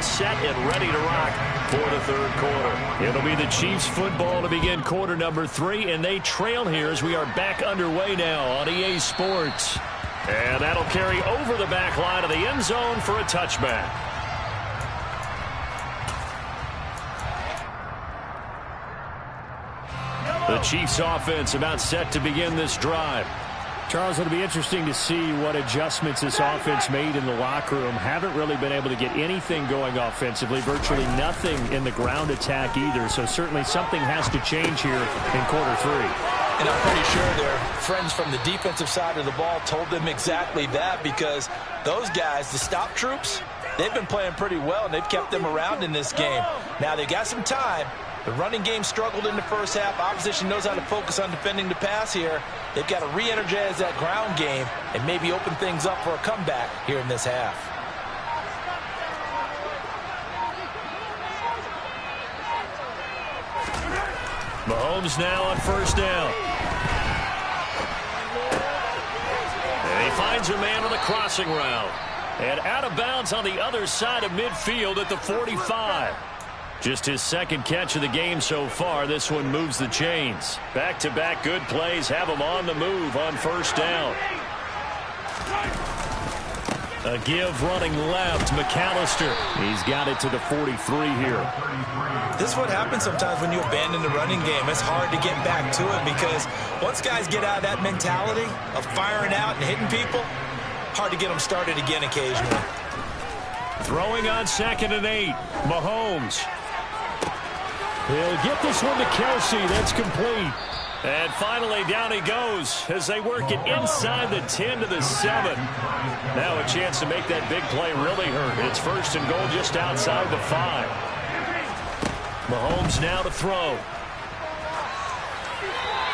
set and ready to rock for the third quarter. It'll be the Chiefs football to begin quarter number 3, and they trail here as we are back underway now on EA Sports. And that'll carry over the back line of the end zone for a touchback. The Chiefs offense about set to begin this drive. Charles, it'll be interesting to see what adjustments this offense made in the locker room. Haven't really been able to get anything going offensively, virtually nothing in the ground attack either. So certainly something has to change here in quarter 3. And I'm pretty sure their friends from the defensive side of the ball told them exactly that, because those guys, the stop troops, they've been playing pretty well, and they've kept them around in this game. Now they got some time. The running game struggled in the first half. Opposition knows how to focus on defending the pass here. They've got to re-energize that ground game and maybe open things up for a comeback here in this half. Mahomes now on first down. And he finds a man on the crossing route. And out of bounds on the other side of midfield at the 45. Just his second catch of the game so far. This one moves the chains. Back-to-back good plays have him on the move on first down. A give running left. McAllister. He's got it to the 43 here. This is what happens sometimes when you abandon the running game. It's hard to get back to it, because once guys get out of that mentality of firing out and hitting people, hard to get them started again occasionally. Throwing on 2nd and 8. Mahomes. He'll get this one to Kelsey. That's complete. And finally, down he goes as they work it inside the 10 to the 7. Now a chance to make that big play really hurt. It's 1st and goal just outside the 5. Mahomes now to throw.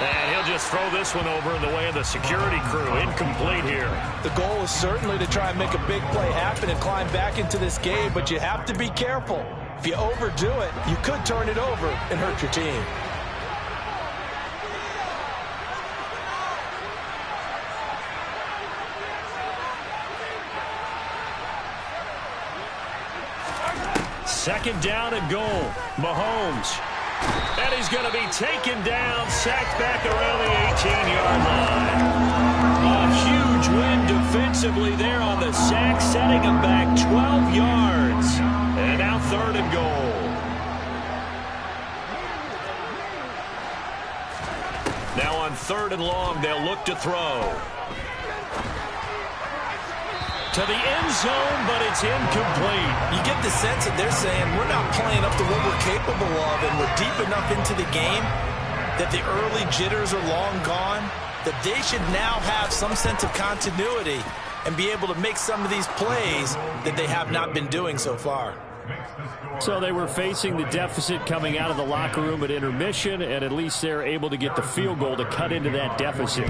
And he'll just throw this one over in the way of the security crew. Incomplete here. The goal is certainly to try and make a big play happen and climb back into this game, but you have to be careful. If you overdo it, you could turn it over and hurt your team. Second down and goal. Mahomes. And he's going to be taken down, sacked back around the 18-yard line. A huge win defensively there on the sack, setting him back 12 yards. And now 3rd and goal. Now on 3rd and long, they'll look to throw. To the end zone, but it's incomplete. You get the sense that they're saying we're not playing up to what we're capable of, and we're deep enough into the game that the early jitters are long gone, that they should now have some sense of continuity and be able to make some of these plays that they have not been doing so far. So they were facing the deficit coming out of the locker room at intermission, and at least they're able to get the field goal to cut into that deficit.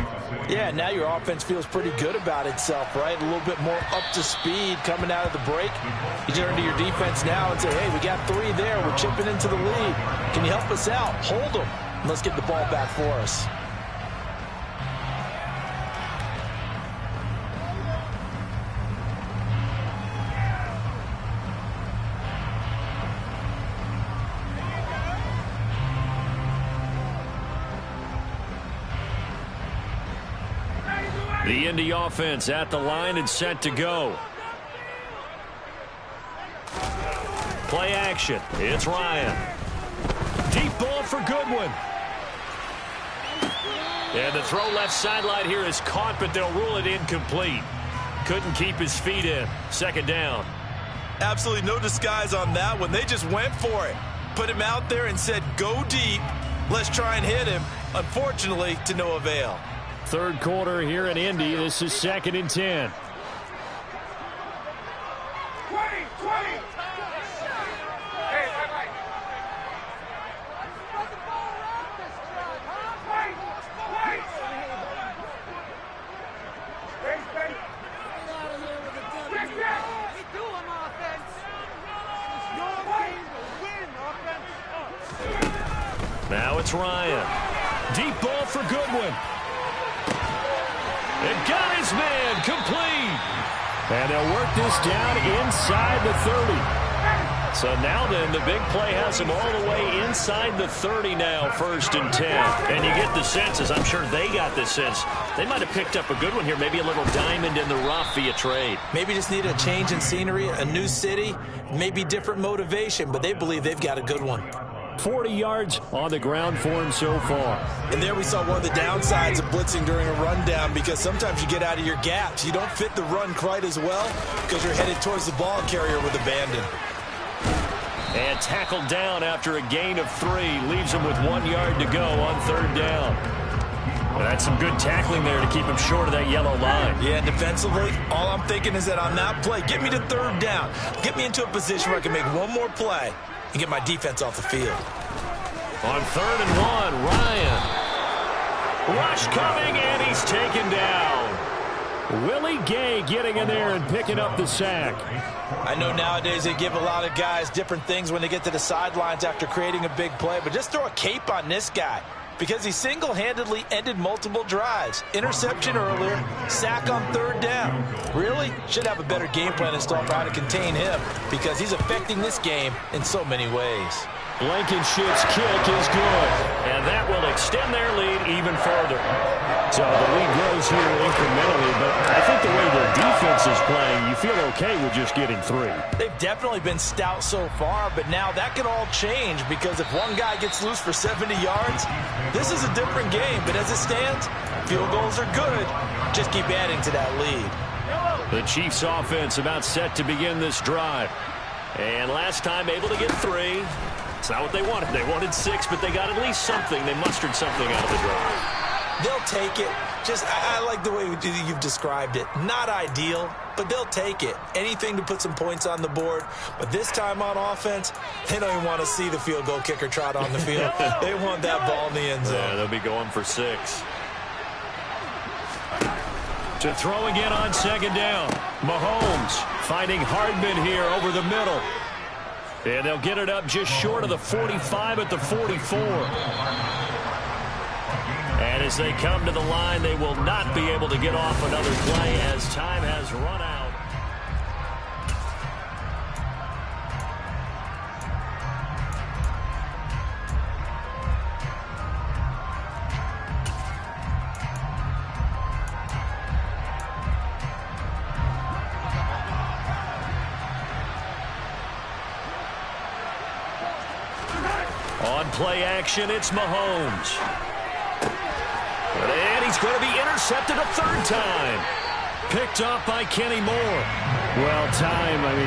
Yeah, now your offense feels pretty good about itself, right? A little bit more up to speed coming out of the break. You turn to your defense now and say, hey, we got 3 there. We're chipping into the lead. Can you help us out? Hold them. And let's get the ball back for us. The Indy offense at the line and set to go. Play action. It's Ryan. Deep ball for Goodwin. And the throw left sideline here is caught, but they'll rule it incomplete. Couldn't keep his feet in. 2nd down. Absolutely no disguise on that one. They just went for it. Put him out there and said, go deep. Let's try and hit him. Unfortunately, to no avail. 3rd quarter here in Indy. This is 2nd and 10. Now it's Ryan. Deep ball for Goodwin. And got his man complete. And they'll work this down inside the 30. So now then, the big play has them all the way inside the 30 now, 1st and 10. And you get the sense, as I'm sure they got the sense, they might have picked up a good one here, maybe a little diamond in the rough via trade. Maybe just need a change in scenery, a new city, maybe different motivation, but they believe they've got a good one. 40 yards on the ground for him so far. And there we saw one of the downsides of blitzing during a rundown, because sometimes you get out of your gaps. You don't fit the run quite as well because you're headed towards the ball carrier with abandon. And tackled down after a gain of 3. Leaves him with 1 yard to go on 3rd down. Well, that's some good tackling there to keep him short of that yellow line. Yeah, defensively, all I'm thinking is that on that play, get me to 3rd down. Get me into a position where I can make one more play and get my defense off the field. On 3rd and 1, Ryan. Rush coming, and he's taken down. Willie Gay getting in there and picking up the sack. I know nowadays they give a lot of guys different things when they get to the sidelines after creating a big play, but just throw a cape on this guy because he single-handedly ended multiple drives. Interception earlier, sack on 3rd down. Really? Should have a better game plan installed for how to contain him because he's affecting this game in so many ways. Blankenship's kick is good. And that will extend their lead even further. So the lead grows here incrementally, but I think the way their defense is playing, you feel okay with just getting 3. They've definitely been stout so far, but now that can all change because if one guy gets loose for 70 yards, this is a different game. But as it stands, field goals are good. Just keep adding to that lead. The Chiefs offense about set to begin this drive. And last time able to get 3. It's not what they wanted. They wanted 6, but they got at least something. They mustered something out of the drive. They'll take it. I like the way you've described it. Not ideal, but they'll take it. Anything to put some points on the board. But this time on offense, they don't even want to see the field goal kicker trot on the field. They want that ball in the end zone. Yeah, they'll be going for 6. To throw again on 2nd down. Mahomes finding Hardman here over the middle. And they'll get it up just short of the 45 at the 44. And as they come to the line, they will not be able to get off another play as time has run out. On play action, it's Mahomes. And he's going to be intercepted a 3rd time. Picked off by Kenny Moore. Well,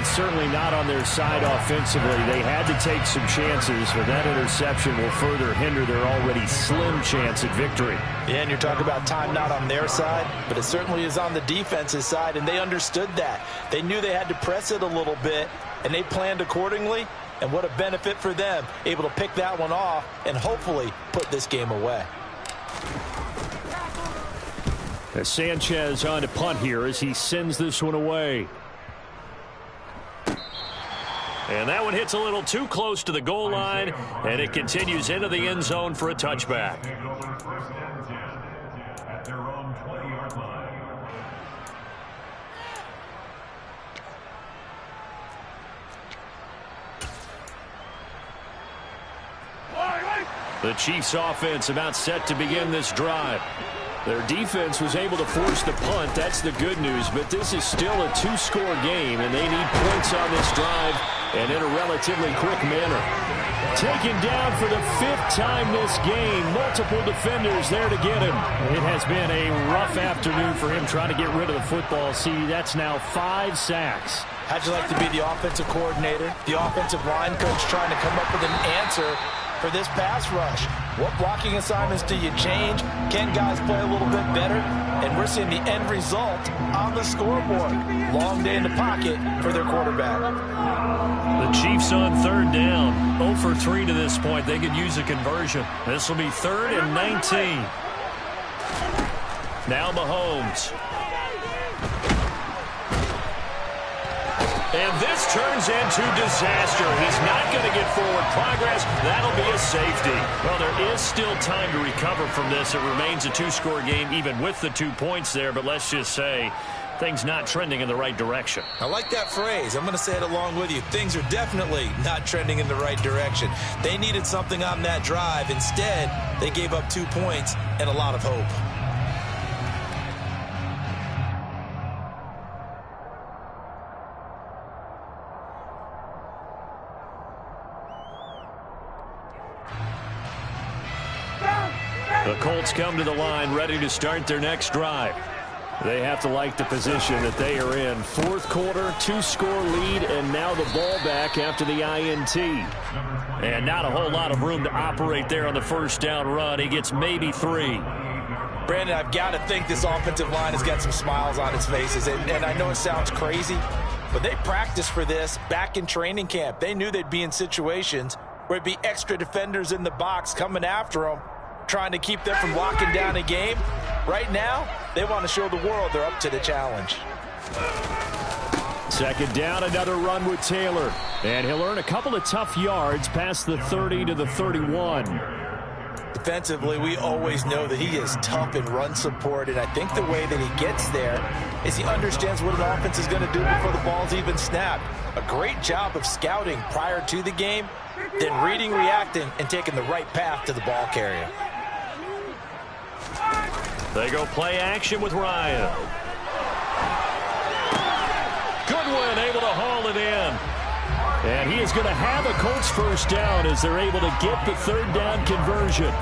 certainly not on their side offensively. They had to take some chances, but that interception will further hinder their already slim chance at victory. Yeah, and you're talking about time not on their side, but it certainly is on the defense's side, and they understood that. They knew they had to press it a little bit, and they planned accordingly. And what a benefit for them, able to pick that one off and hopefully put this game away. As Sanchez on to punt here as he sends this one away. And that one hits a little too close to the goal line, and it continues into the end zone for a touchback. The Chiefs offense about set to begin this drive. Their defense was able to force the punt. That's the good news. But this is still a 2-score game, and they need points on this drive and in a relatively quick manner. Taken down for the 5th time this game. Multiple defenders there to get him. It has been a rough afternoon for him trying to get rid of the football. See, that's now 5 sacks. How'd you like to be the offensive coordinator, the offensive line coach trying to come up with an answer for this pass rush? What blocking assignments do you change? Can guys play a little bit better? And we're seeing the end result on the scoreboard. Long day in the pocket for their quarterback. The Chiefs on 3rd down. 0 for 3 to this point. They could use a conversion. This will be 3rd and 19. Now Mahomes. And this turns into disaster. He's not going to get forward progress. That'll be a safety. Well, there is still time to recover from this. It remains a 2-score game even with the 2 points there. But let's just say Things not trending in the right direction. I like that phrase. I'm going to say it along with you. Things are definitely not trending in the right direction. They needed something on that drive. Instead, they gave up 2 points and a lot of hope. The Colts come to the line ready to start their next drive. They have to like the position that they are in. Fourth quarter, 2-score lead, and now the ball back after the INT. And not a whole lot of room to operate there on the first down run. He gets maybe 3. Brandon, I've got to think this offensive line has got some smiles on its faces. And I know it sounds crazy, but they practiced for this back in training camp. They knew they'd be in situations where it'd be extra defenders in the box coming after them, trying to keep them from locking down a game. Right now, they want to show the world they're up to the challenge. Second down, another run with Taylor. And he'll earn a couple of tough yards past the 30 to the 31. Defensively, we always know that he is tough in run support, and I think the way that he gets there is he understands what an offense is going to do before the ball's even snapped. A great job of scouting prior to the game, then reading, reacting, and taking the right path to the ball carrier. They go play action with Ryan. Goodwin able to haul it in. And he is going to have a Colts first down as they're able to get the third down conversion.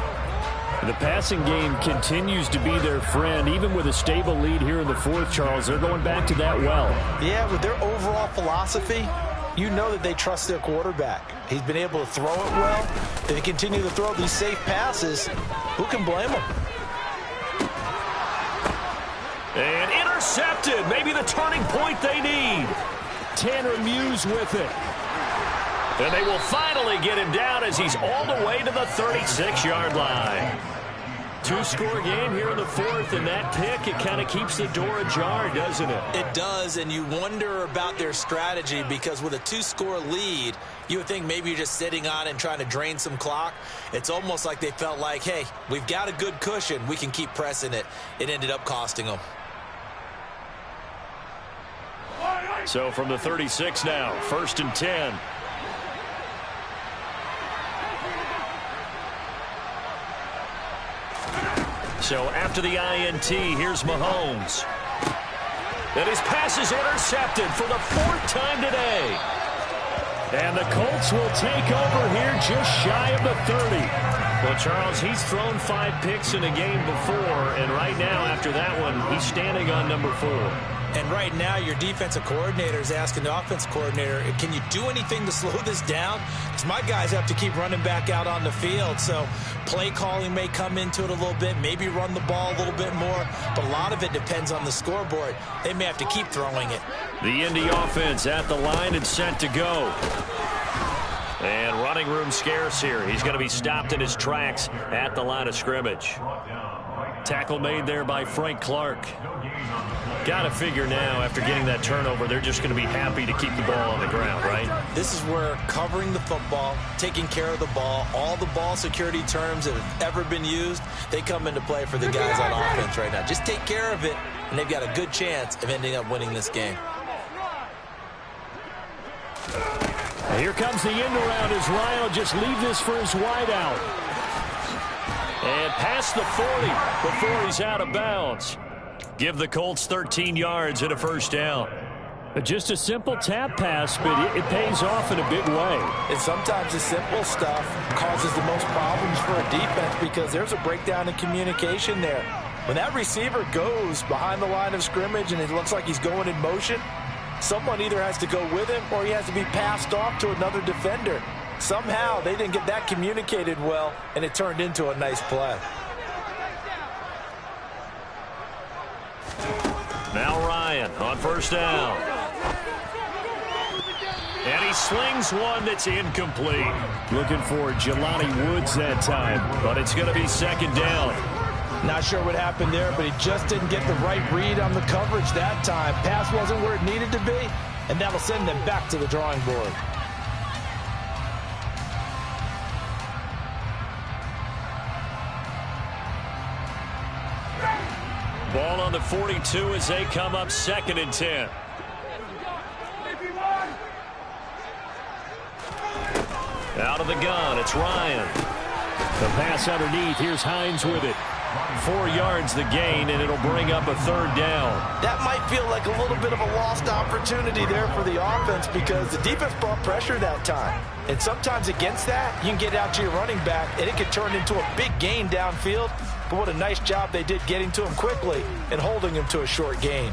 The passing game continues to be their friend, even with a stable lead here in the fourth, Charles. They're going back to that well. Yeah, with their overall philosophy, you know that they trust their quarterback. He's been able to throw it well. If they continue to throw these safe passes, who can blame them? And intercepted. Maybe the turning point they need. Tanner Muse with it. And they will finally get him down as he's all the way to the 36-yard line. 2-score game here in the fourth, and that pick, it kind of keeps the door ajar, doesn't it? It does, and you wonder about their strategy because with a 2-score lead, you would think maybe you're just sitting on and trying to drain some clock. It's almost like they felt like, hey, we've got a good cushion. We can keep pressing it. It ended up costing them. So from the 36 now, 1st and 10. So after the INT, here's Mahomes. And his pass is intercepted for the 4th time today. And the Colts will take over here just shy of the 30. Well, Charles, he's thrown 5 picks in a game before, and right now after that one, he's standing on number 4. And right now, your defensive coordinator is asking the offensive coordinator, can you do anything to slow this down? Because my guys have to keep running back out on the field. So play calling may come into it a little bit, maybe run the ball a little bit more. But a lot of it depends on the scoreboard. They may have to keep throwing it. The Indy offense at the line and set to go. And running room scarce here. He's going to be stopped in his tracks at the line of scrimmage. Tackle made there by Frank Clark. Got to figure now, after getting that turnover, they're just going to be happy to keep the ball on the ground, right? This is where covering the football, taking care of the ball, all the ball security terms that have ever been used, they come into play for the guys on offense right now. Just take care of it, and they've got a good chance of ending up winning this game. Here comes the end around as Ryan will just leave this for his wideout. And past the 40 before he's out of bounds. Give the Colts 13 yards and a first down. Just a simple tap pass, but it pays off in a big way. And sometimes the simple stuff causes the most problems for a defense because there's a breakdown in communication there. When that receiver goes behind the line of scrimmage and it looks like he's going in motion, someone either has to go with him or he has to be passed off to another defender. Somehow they didn't get that communicated well, and it turned into a nice play. Now Ryan on first down. And he slings one that's incomplete. Looking for Jelani Woods that time. But it's going to be second down. Not sure what happened there, but he just didn't get the right read on the coverage that time. Pass wasn't where it needed to be, and that'll send them back to the drawing board. Ball ball on the 42 as they come up 2nd and 10. Out of the gun, it's Ryan. The pass underneath. Here's Hines with it. 4 yards the gain, and it'll bring up a 3rd down. That might feel like a little bit of a lost opportunity there for the offense because the defense brought pressure that time. And sometimes against that, you can get out to your running back, and it can turn into a big gain downfield. But what a nice job they did getting to him quickly and holding him to a short gain.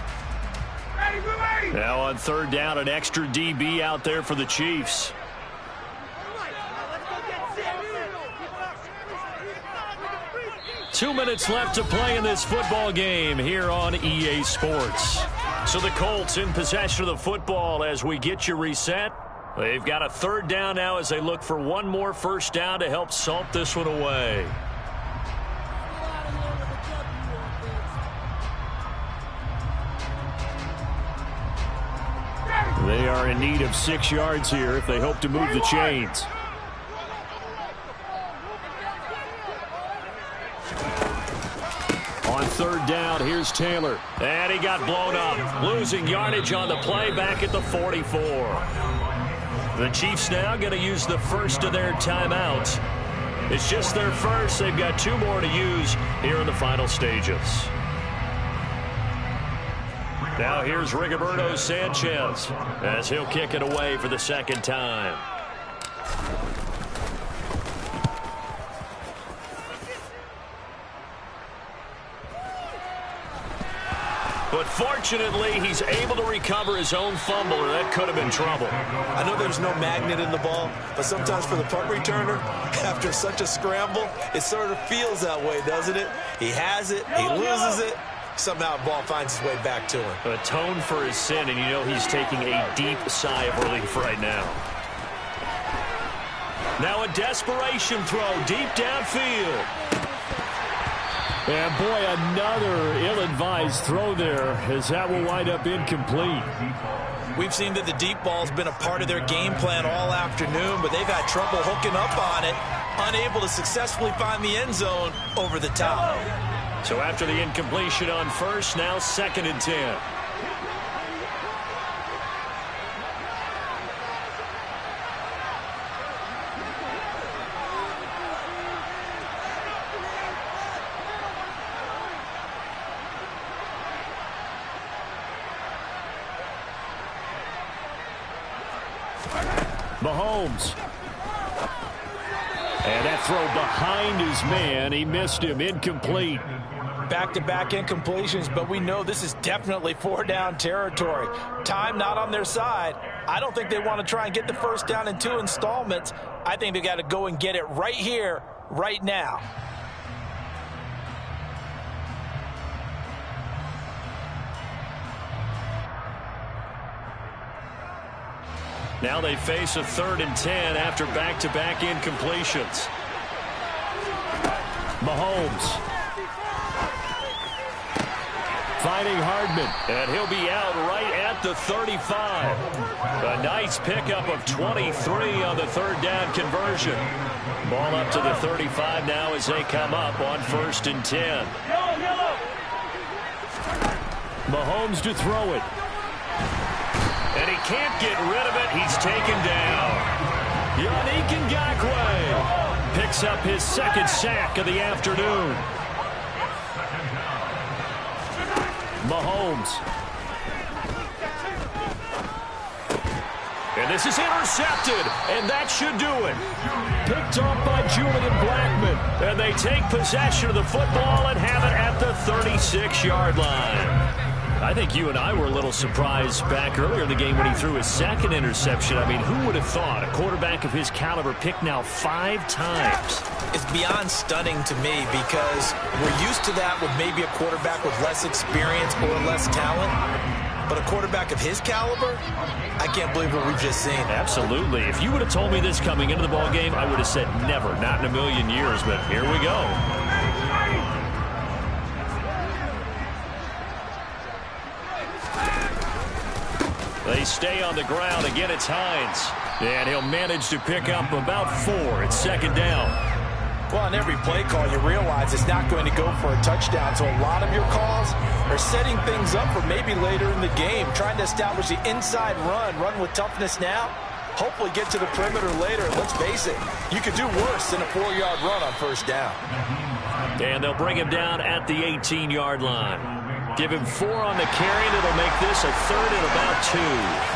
Now on 3rd down, an extra DB out there for the Chiefs. Two minutes left to play in this football game here on EA Sports. So the Colts in possession of the football as we get you reset. They've got a 3rd down now as they look for one more 1st down to help salt this one away. They are in need of 6 yards here if they hope to move the chains. On 3rd down, here's Taylor. And he got blown up. Losing yardage on the play back at the 44. The Chiefs now going to use the first of their timeouts. It's just their first. They've got 2 more to use here in the final stages. Now here's Rigoberto Sanchez as he'll kick it away for the 2nd time. But fortunately, he's able to recover his own fumble, or that could have been trouble. I know there's no magnet in the ball, but sometimes for the punt returner, after such a scramble, it sort of feels that way, doesn't it? He has it, he loses it, somehow the ball finds its way back to him. Atone for his sin, and you know he's taking a deep sigh of relief right now. Now a desperation throw deep downfield. And boy, another ill-advised throw there as that will wind up incomplete. We've seen that the deep ball's been a part of their game plan all afternoon, but they've had trouble hooking up on it, unable to successfully find the end zone over the top. So after the incompletion on 1st, now 2nd and 10. Mahomes. And that throw behind his man. He missed him. Incomplete. Back-to-back incompletions, but we know this is definitely 4-down territory. Time not on their side. I don't think they want to try and get the 1st down in 2 installments. I think they've got to go and get it right here, right now. Now they face a 3rd and 10 after back-to-back incompletions. Mahomes. Finding Hardman. And he'll be out right at the 35. A nice pickup of 23 on the 3rd down conversion. Ball up to the 35 now as they come up on 1st and 10. Mahomes to throw it. And he can't get rid of it. He's taken down. Yannick Ngakoue picks up his 2nd sack of the afternoon. Mahomes. And this is intercepted, and that should do it. Picked off by Julian Blackmon. And they take possession of the football and have it at the 36-yard line. I think you and I were a little surprised back earlier in the game when he threw his 2nd interception. I mean, who would have thought a quarterback of his caliber picked now 5 times? It's beyond stunning to me because we're used to that with maybe a quarterback with less experience or less talent. But a quarterback of his caliber, I can't believe what we've just seen. Absolutely. If you would have told me this coming into the ball game, I would have said never, not in a million years. But here we go. They stay on the ground. Again, it's Hines. And he'll manage to pick up about 4 at 2nd down. Well, on every play call, you realize it's not going to go for a touchdown. So a lot of your calls are setting things up for maybe later in the game, trying to establish the inside run with toughness now, hopefully get to the perimeter later. Let's face it, you could do worse than a 4-yard run on first down. And they'll bring him down at the 18-yard line. Give him 4 on the carry, and it'll make this a 3rd and about 2.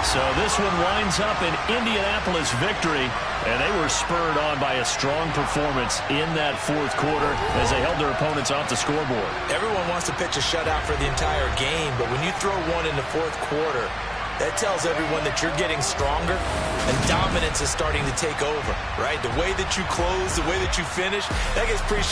So this one winds up an Indianapolis victory, and they were spurred on by a strong performance in that 4th quarter as they held their opponents off the scoreboard. Everyone wants to pitch a shutout for the entire game, but when you throw one in the 4th quarter, that tells everyone that you're getting stronger and dominance is starting to take over, right? The way that you close, the way that you finish, that gets pretty